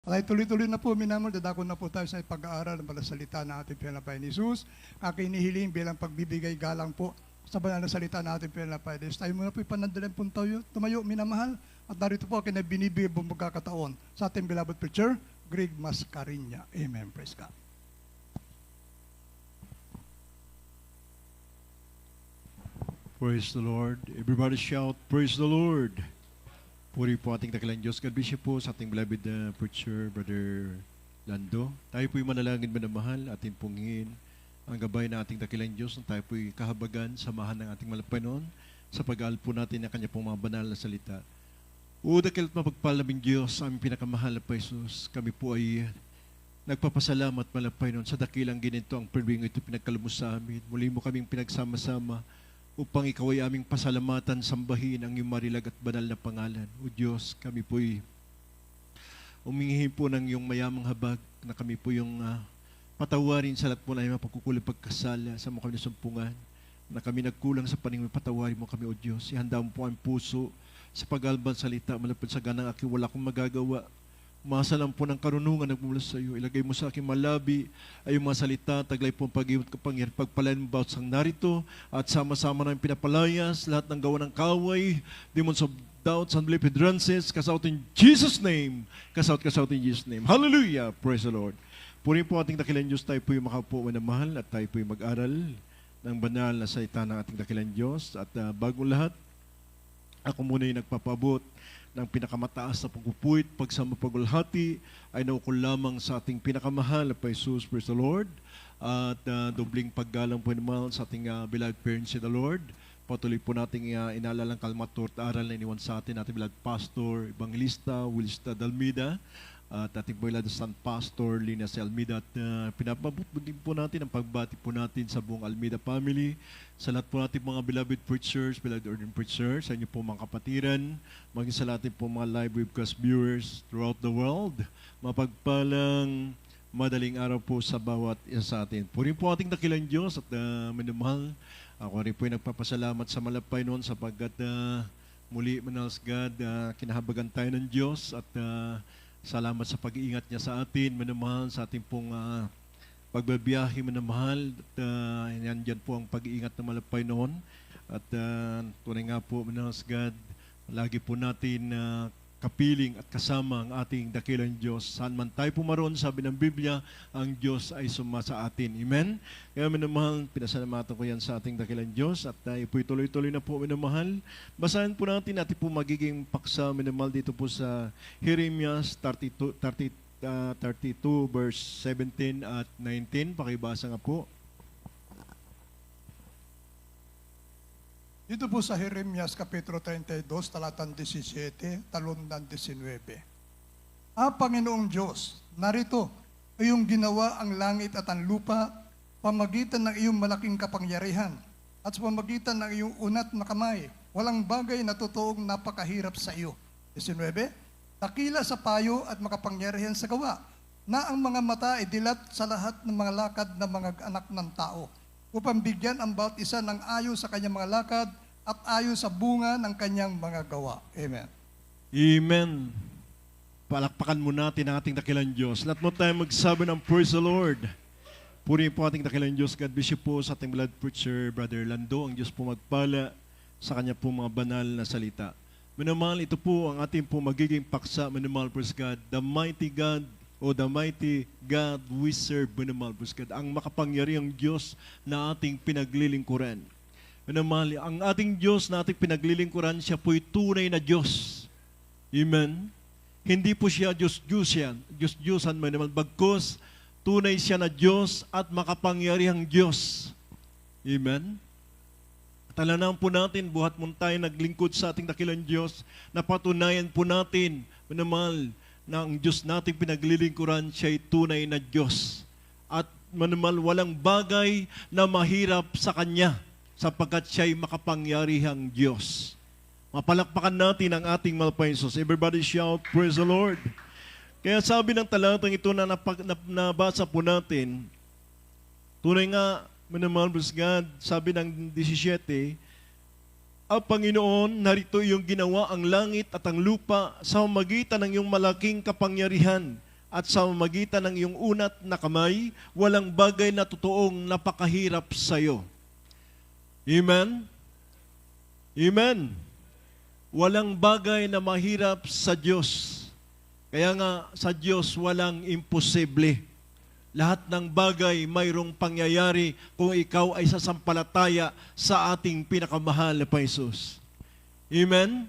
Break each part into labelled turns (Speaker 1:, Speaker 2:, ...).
Speaker 1: At tuloy-tuloy na po, minamahal, dadako na po tayo sa pag-aaral ng salita ng ating pinapay ni Jesus. Aking inihiling bilang pagbibigay galang po sa banal na salita ng ating pinapay. Tayo muna po ipanandalian po tumayo, minamahal. At narito po akin na binibigay buong pagkakataon sa ating beloved preacher, Greg Mascarinya. Amen. Praise God.
Speaker 2: Praise the Lord. Everybody shout, praise the Lord. Puri po ating dakilang Diyos. God bless you po sa ating beloved preacher, Brother Lando. Tayo po'y manalangin manamahal, ating pungin ang gabay na ating dakilang Diyos, na tayo po'y kahabagan, samahan ng ating malapanon sa pag-aaral po natin ng kanya pong mga banal na salita. O dakil at mapagpalaming Diyos, aming pinakamahal na pa Jesus, kami po ay nagpapasalamat malapay noon sa dakilang ginito ang priwing ito pinagkalumos sa amin. Muli mo kaming pinagsama-sama upang ikaw ay aming pasalamatan, sambahin ang iyong marilag at banal na pangalan. O Diyos, kami po'y umingihin po ng iyong mayamang habag na kami po yung patawarin sa lahat po na iyong pagkukulang pagkasala sa mga kami nasumpungan, na kami nagkulang sa paningin, patawarin mo kami, O Diyos. Ihanda mo po ang puso sa pag-alban salita, malapit sa ganang aking wala akong magagawa. Umasa lang po ng karunungan nagmula sa iyo. Ilagay mo sa aking malabi ay yung mga salita, taglay po ang pag-iwat kapangyarihan, pagpalain mo bawat sang narito, at sama-sama na yung pinapalayas, lahat ng gawa ng kaway, demons of doubts, unbelief, hindrances, cast out in Jesus' name. Cast out in Jesus' name. Hallelujah! Praise the Lord. Puri po ating dakilang Diyos, tayo po yung makaupo na mahal, at tayo po yung mag-aral ng banal na salita ng ating dakilang Diyos. At bago lahat, ako muna yung nagpapabot ng pinakamataas na pagpupuit, pagsama pagulhati, ay naukol lamang sa ating pinakamahal na pa Jesus, praise the Lord. At dobling paggalang po naman sa ating beloved parents in the Lord. Patuloy po nating inalalang kalmator at aral na iniwan sa atin, ating beloved pastor, evangelista, Wilista Dalmida, at ating beloved son pastor, Lina C. Almida. At pinapabot din po natin ang pagbati po natin sa buong Almida family, sa lahat po natin mga beloved preachers, beloved ordained preachers, sa inyo po mga kapatiran, maging sa lahat po mga live webcast viewers throughout the world. Mapagpalang madaling araw po sa bawat isa sa atin. Puri po ating dakilang Diyos at minamahal. Ako rin po ay nagpapasalamat sa malapay noon sapagkat muli, Manals God, kinahabagan tayo ng Diyos at salamat sa pag-iingat niya sa atin, minamahal, sa ating pong pagbabiyahe, minamahal. At yan dyan po ang pag-iingat na malapay noon. At tunay nga po, Manals God, lagi po natin kapiling at kasama ang ating dakilang Diyos. Saan man tayo pumaroon, sabi ng Biblia, ang Diyos ay suma sa atin. Amen? Kaya minamahal, pinasalamatan ko yan sa ating dakilang Diyos at tayo po'y tuloy-tuloy na po, minamahal. Basahin po natin po magiging paksa, minamahal, dito po sa Jeremias 32 verse 17 at 19. Pakibasa nga po.
Speaker 1: Dito po sa Jeremias Kapitulo 32, talatang 17, talundang 19. Panginoong Diyos, narito, iyong ginawa ang langit at ang lupa, pamagitan ng iyong malaking kapangyarihan, at sa pamagitan ng iyong unat na kamay, walang bagay na totoong napakahirap sa iyo. 19. Dakila sa payo at makapangyarihan sa gawa, na ang mga mata ay dilat sa lahat ng mga lakad ng mga anak ng tao, upang bigyan ang bawat isa ng ayo sa kanyang mga lakad at ayo sa bunga ng kanyang mga gawa. Amen.
Speaker 2: Amen. Palakpakan mo natin ang ating dakilang Diyos. Lahat mo tayo magsabi ng praise the Lord. Purihin po ating dakilang Diyos. God bless you po sa ating beloved preacher, Brother Lando. Ang Diyos po magpala sa kanya po mga banal na salita. Minamahal, ito po ang ating po magiging paksa. Minamahal, praise God. The mighty God, o the mighty God we serve, minamahal, praise God, ang makapangyarihang Diyos na ating pinaglilingkuran. Minamahal, ang ating Diyos na ating pinaglilingkuran, siya po'y tunay na Diyos. Amen? Hindi po siya Diyos-Diyosan, minamahal, bagkus, tunay siya na Diyos at makapangyarihang Diyos. Amen? Talanan po natin, buhat mo tayo naglingkod sa ating dakilang Diyos, na patunayan po natin, minamahal, na ang Diyos nating pinaglilingkuran, siya'y tunay na Diyos. At manumal, walang bagay na mahirap sa Kanya, sapagkat siya'y makapangyarihang Diyos. Mapalakpakan natin ang ating malapaisos. Everybody shout, praise the Lord. Kaya sabi ng talatang ito na nabasa po natin, tunay nga, minamahal, praise God, sabi ng 17, ang Panginoon, narito iyong ginawa ang langit at ang lupa sa magitan ng iyong malaking kapangyarihan at sa magitan ng iyong unat na kamay, walang bagay na totoong napakahirap sa iyo. Amen? Amen? Walang bagay na mahirap sa Diyos. Kaya nga sa Diyos walang imposible. Lahat ng bagay mayroong pangyayari kung ikaw ay sasampalataya sa ating pinakamahal na Jesus. Amen?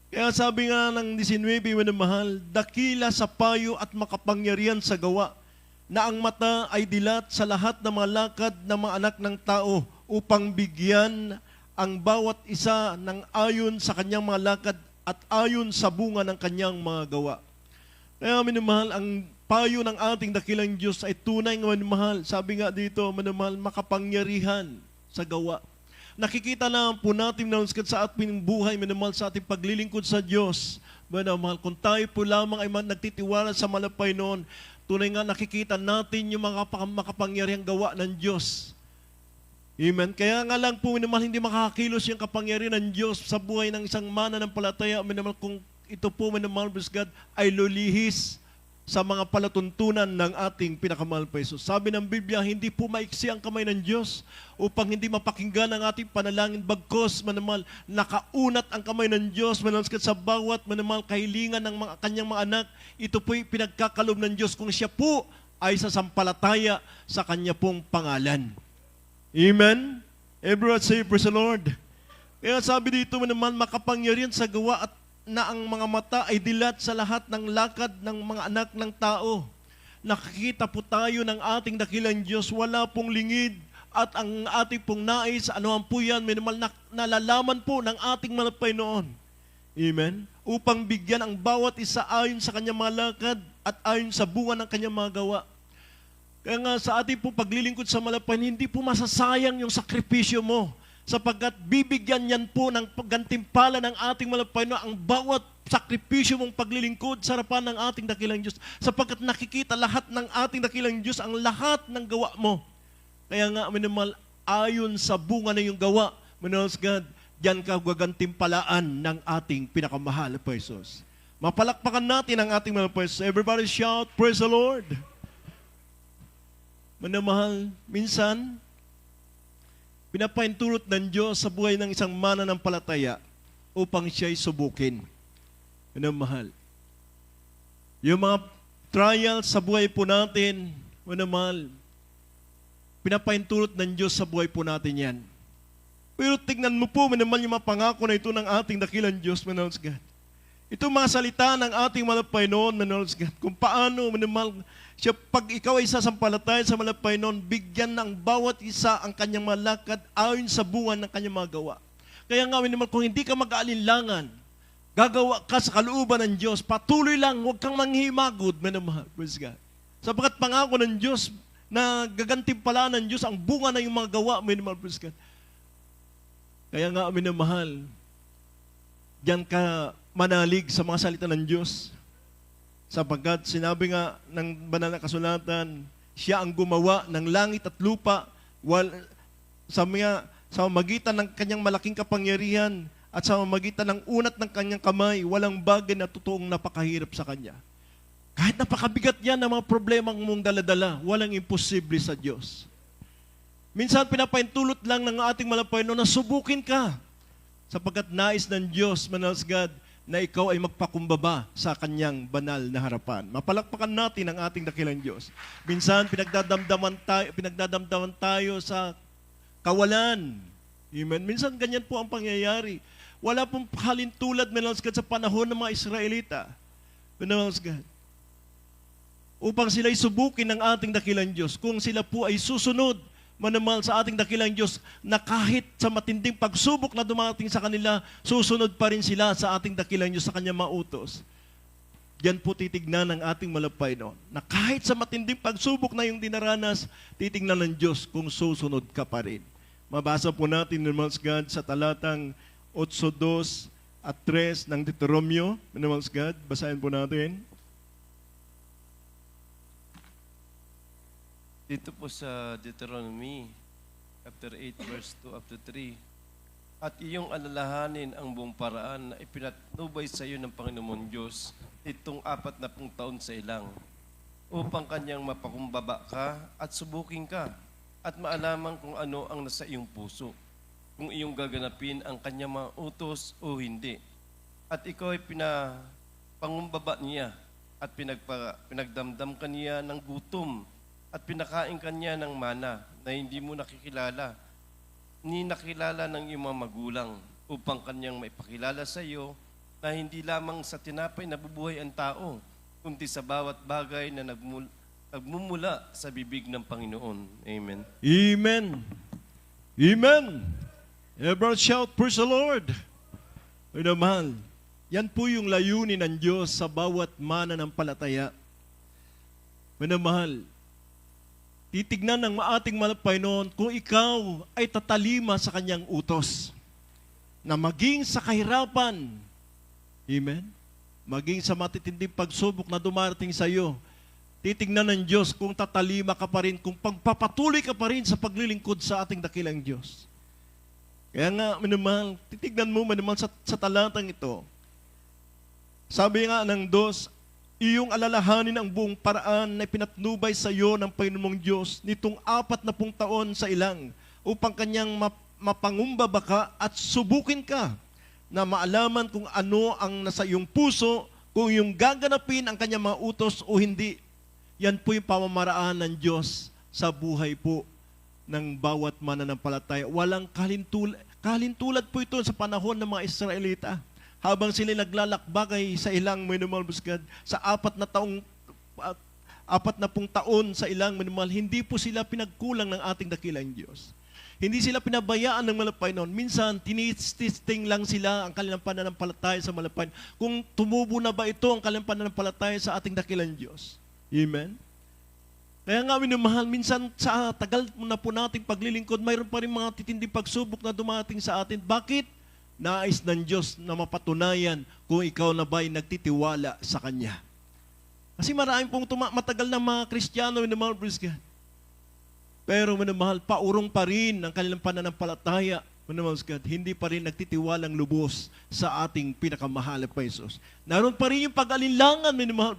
Speaker 2: Kaya sabi nga ng 19, minamahal, dakila sa payo at makapangyarihan sa gawa, na ang mata ay dilat sa lahat ng mga lakad ng mga anak ng tao upang bigyan ang bawat isa ng ayon sa kanyang mga lakad at ayon sa bunga ng kanyang mga gawa. Kaya minamahal, ang payo ng ating dakilang Diyos ay tunay nga minamahal. Sabi nga dito, minamahal, makapangyarihan sa gawa. Nakikita na po natin na sa ating buhay, minamahal, sa ating paglilingkod sa Diyos. Minamahal, kung tayo po lamang ay nagtitiwala sa malapay noon, tunay nga nakikita natin yung mga makapangyarihang gawa ng Diyos. Amen. Kaya nga lang po, minamahal, hindi makakakilos yung kapangyarihan ng Diyos sa buhay ng isang mananampalataya. Minamahal, kung ito po, minamahal, God, ay lulihis sa mga palatuntunan ng ating pinakamahal pa Jesus. Sabi ng Biblia, hindi po maiksi ang kamay ng Diyos upang hindi mapakinggan ang ating panalangin, bagkos, manamahal, nakaunat ang kamay ng Diyos, manamahal, sa bawat manamahal kahilingan ng mga kanyang mga anak. Ito po'y pinagkakalob ng Diyos kung siya po ay sasampalataya sa kanya pong pangalan. Amen? Everyone say, praise the Lord. Kaya sabi dito, manamahal, makapangyarihan sa gawa at na ang mga mata ay dilat sa lahat ng lakad ng mga anak ng tao. Nakikita po tayo ng ating dakilang Diyos, wala pong lingid, at ang ating pong nais, anuman po yan, minimal nalalaman po ng ating mga Panginoon. Amen? Upang bigyan ang bawat isa ayon sa kanyang mga lakad at ayon sa bunga ng kanyang mga gawa. Kaya nga sa ating po paglilingkod sa malapain, hindi po masasayang yung sakripisyo mo, sapagkat bibigyan yan po ng gantimpala ng ating malapay na ang bawat sakripisyo mong paglilingkod sa harapan ng ating dakilang Diyos, sapagkat nakikita lahat ng ating dakilang Diyos ang lahat ng gawa mo. Kaya nga, minimal, ayon sa bunga na yung gawa, minimal God, diyan ka gagantimpalaan ng ating pinakamahal na Jesus. Mapalakpakan natin ang ating mga Jesus. Everybody shout, praise the Lord. Manamahal, minsan, pinapaintulot ng Diyos sa buhay ng isang mananampalataya upang siya'y subukin. Manamahal. Yung mga trials sa buhay po natin, manamahal, pinapaintulot ng Diyos sa buhay po natin yan. Pero tignan mo po, manamahal, yung mga pangako na ito ng ating dakilang Diyos, manamahal God. Ito mga salita ng ating malapay noon, manamahal God, kung paano, manamahal, siya, pag ikaw ay sasampalataya sa malapay noon, bigyan ng bawat isa ang kanyang malakad ayon sa bunga ng kanyang mga gawa. Kaya nga, naman, kung hindi ka mag-aalinlangan, gagawa ka sa kalooban ng Diyos, patuloy lang, huwag kang manghimagod, manamahal. Praise God. Sapagkat pangako ng Diyos na gagantimpala ng Diyos ang bunga ng iyong mga gawa, manamahal. Praise God. Kaya nga, minamahal, diyan ka manalig sa mga salita ng Diyos. Sapagkat sinabi nga ng banal na kasulatan, siya ang gumawa ng langit at lupa sa magitan ng kanyang malaking kapangyarihan at sa magitan ng unat ng kanyang kamay, walang bagay na totoong napakahirap sa kanya. Kahit napakabigat yan ng mga problemang mong daladala, walang imposible sa Diyos. Minsan pinapaintulot lang ng ating malapay no na subukin ka. Sapagkat nais ng Diyos, manalas God, na ikaw ay magpakumbaba sa kanyang banal na harapan. Mapalakpakan natin ang ating dakilang Diyos. Minsan, pinagdadamdaman tayo sa kawalan. Amen. Minsan, ganyan po ang pangyayari. Wala pong halintulad, manalas God, sa panahon ng mga Israelita. Manalas God. Upang sila'y subukin ng ating dakilang Diyos, kung sila po ay susunod, manamahal sa ating dakilang Diyos, na kahit sa matinding pagsubok na dumating sa kanila, susunod pa rin sila sa ating dakilang Diyos sa kanyang mautos. Diyan po titignan ng ating malapay noon, na kahit sa matinding pagsubok na yung dinaranas, titignan ng Diyos kung susunod ka pa rin. Mabasa po natin, manamahal God, sa talatang 8:2 at 3 ng Deuteronomio. Manamahal God, basahin po natin.
Speaker 3: Dito po sa Deuteronomy, chapter 8, verse 2 up to 3. At iyong alalahanin ang buong paraan na ipinatnubay sa iyo ng Panginoon Diyos itong 40 taon sa ilang. upang kanyang mapakumbaba ka at subukin ka at maalaman kung ano ang nasa iyong puso, kung iyong gaganapin ang kanyang mga utos o hindi. At ikaw ay pinapangumbaba niya at pinagdamdam ka niya ng gutom at pinakain ka niya ng mana na hindi mo nakikilala, ni nakilala ng iyong mga magulang, upang kanyang maipakilala sa iyo na hindi lamang sa tinapay nabubuhay ang tao, kundi sa bawat bagay na nagmumula sa bibig ng Panginoon. Amen.
Speaker 2: Amen. Amen. Everyone shout, praise the Lord. Minamahal, yan po yung layunin ng Diyos sa bawat mananampalataya. Minamahal, titignan ng ating Panginoon kung ikaw ay tatalima sa kanyang utos, na maging sa kahirapan, amen, maging sa matitinding pagsubok na dumarating sa iyo, titignan ng Diyos kung tatalima ka pa rin, kung pagpapatuloy ka pa rin sa paglilingkod sa ating dakilang Diyos. Kaya nga, minamahal, titignan mo, minamahal, sa talatang ito, sabi nga ng Diyos, iyong alalahanin ang buong paraan na pinatnubay sa iyo ng Panginoong Diyos nitong 40 taon sa ilang, upang kanyang mapangumbaba ka at subukin ka na maalaman kung ano ang nasa iyong puso, kung iyong gaganapin ang kanyang mga utos o hindi. Yan po yung pamamaraan ng Diyos sa buhay po ng bawat mananampalataya. Walang kalintulad po ito sa panahon ng mga Israelita. Habang sila naglalakbay sa ilang minimal busgad, sa 40 taon sa ilang minimal, hindi po sila pinagkulang ng ating dakilang Diyos. Hindi sila pinabayaan ng Panginoon. Minsan, tinisting lang sila ang kanilang pananampalataya sa Panginoon. Kung tumubo na ba ito ang kanilang pananampalataya sa ating dakilang Diyos. Amen? Kaya nga, minamahal, minsan sa tagal na po nating paglilingkod, mayroon pa rin mga titinding pagsubok na dumating sa atin. Bakit? Nais ng Diyos na mapatunayan kung ikaw na ba'y nagtitiwala sa Kanya. Kasi maraming pong matagal na mga Kristiyano, minamahal, pero minamahal, paurong pa rin ang kanilang pananampalataya. Minamahal, hindi pa rin nagtitiwalang lubos sa ating pinakamahal na Jesus. Naroon pa rin yung pag-alinlangan, minamahal,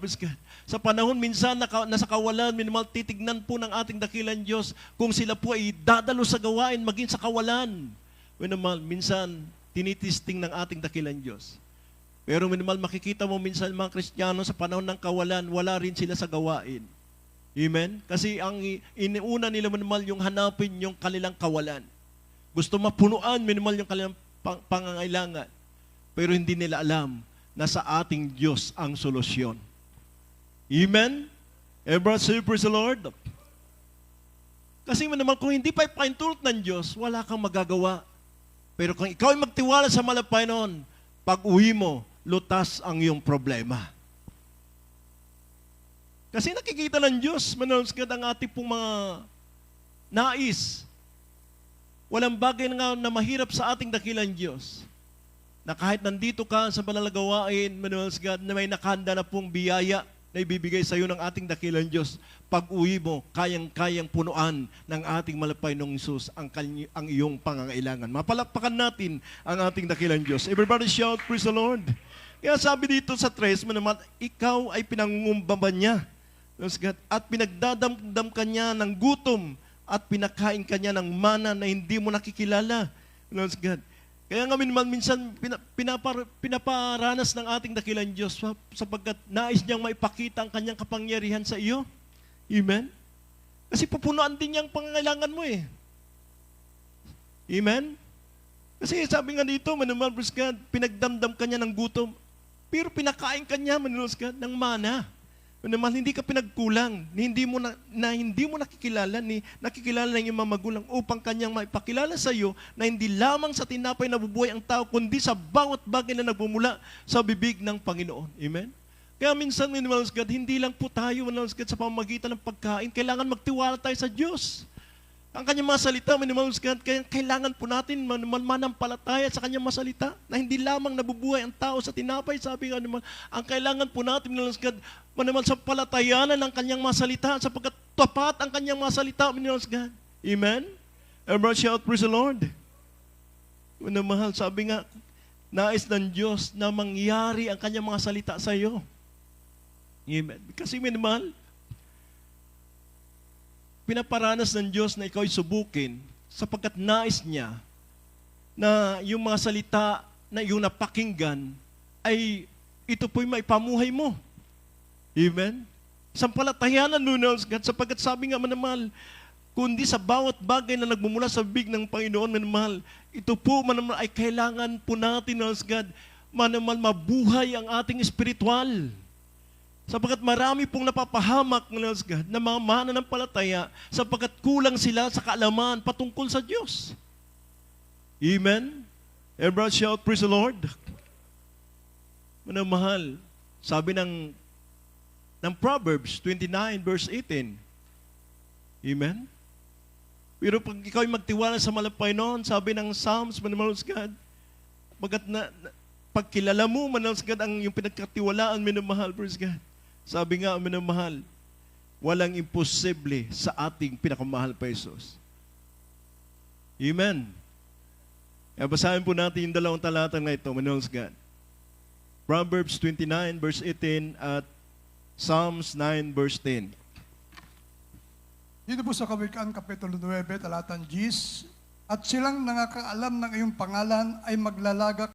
Speaker 2: sa panahon minsan nasa kawalan, minamahal, titignan po ng ating dakilang Diyos kung sila po ay dadalo sa gawain, maging sa kawalan. Minamahal, minsan tinitisting ng ating dakilang Diyos. Pero minamahal, makikita mo minsan mga Kristiyano sa panahon ng kawalan, wala rin sila sa gawain. Amen? Kasi ang iniuna nila minimal yung hanapin yung kanilang kawalan. Gusto mapunuan minimal yung kanilang pangangailangan. Pero hindi nila alam na sa ating Diyos ang solusyon. Amen? Everyone say praise the Lord. Kasi minimal kung hindi pa ipahintulot ng Diyos, wala kang magagawa. Pero kung ikaw ay magtiwala sa Panginoon, pag uwi mo, lutas ang iyong problema. Kasi nakikita ng Diyos, manunusgad ang ating pong mga nais. Walang bagay na mahirap sa ating dakilang Diyos. Na kahit nandito ka sa panalagawain, manunusgad, na may nakahanda na pong biyaya na ibibigay sa iyo ng ating dakilang Diyos. Pag uwi mo, kayang-kayang punuan ng ating Panginoong Hesus ang iyong pangangailangan. Mapalakpakan natin ang ating dakilang Diyos. Everybody shout, praise the Lord. Kaya sabi dito sa 3, ikaw ay pinangungumbaba niya. At pinagdadamdam ka niya ng gutom at pinakain ka niya ng mana na hindi mo nakikilala. Kaya nga minsan pinaparanas ng ating dakilang Diyos sapagkat nais niyang maipakita ang kanyang kapangyarihan sa iyo. Amen? Kasi pupunuan din niyang pangangailangan mo eh. Amen? Kasi sabi nga dito, pinagdamdam ka niya ng gutom, pero pinakain ka niya, ng mana. Naman, hindi ka pinagkulang, hindi mo nakikilala, nakikilala ng iyong mga magulang upang kanyang maipakilala sa iyo na hindi lamang sa tinapay nabubuhay ang tao, kundi sa bawat bagay na nagbumula sa bibig ng Panginoon. Amen? Kaya minsan, hindi lang po tayo sa pamamagitan ng pagkain, kailangan magtiwala tayo sa Diyos. Ang kanyang mga salita, kaya kailangan po natin manampalataya sa kanyang mga salita na hindi lamang nabubuhay ang tao sa tinapay. Sabi nga naman, ang kailangan po natin sa palatayanan ng kanyang mga salita sapagkat tapat ang kanyang mga salita. Amen? Everyone shout, praise the Lord. Mahal, sabi nga, nais ng Diyos na mangyari ang kanyang mga salita sa iyo. Amen. Kasi mahal, pinaparanas ng Diyos na ikaw ay subukin sapagkat nais niya na yung mga salita na iyong napakinggan ay ito po'y maipamuhay mo. Amen? Sampalatayanan nun, God, sapagkat sabi nga, manamahal, kundi sa bawat bagay na nagmumula sa bibig ng Panginoon, manamahal, ito po, manamahal, ay kailangan po natin, God, manamahal, mabuhay ang ating espiritual. Sapagkat marami pong napapahamak, God, na mga mananampalataya sapagkat kulang sila sa kaalaman patungkol sa Diyos. Amen? Everyone shout, praise the Lord. Manamahal, sabi ng Proverbs 29 verse 18. Amen? Pero pag ikaw ay magtiwala sa Panginoon, sabi ng Psalms, manamahal, God, pag kilala mo, manamahal, God, ang yung pinagkatiwalaan, manamahal, praise God. Sabi nga, minamahal, walang imposible sa ating pinakamahal pa Jesus. Amen. Kaya basahin po natin yung dalawang talata na ito, Manol's God. Proverbs 29 verse 18 at Psalms 9 verse 10.
Speaker 1: Dito po sa Kawikaan, Kapitulo 9, talatang 10, at silang nangakaalam ng iyong pangalan ay maglalagak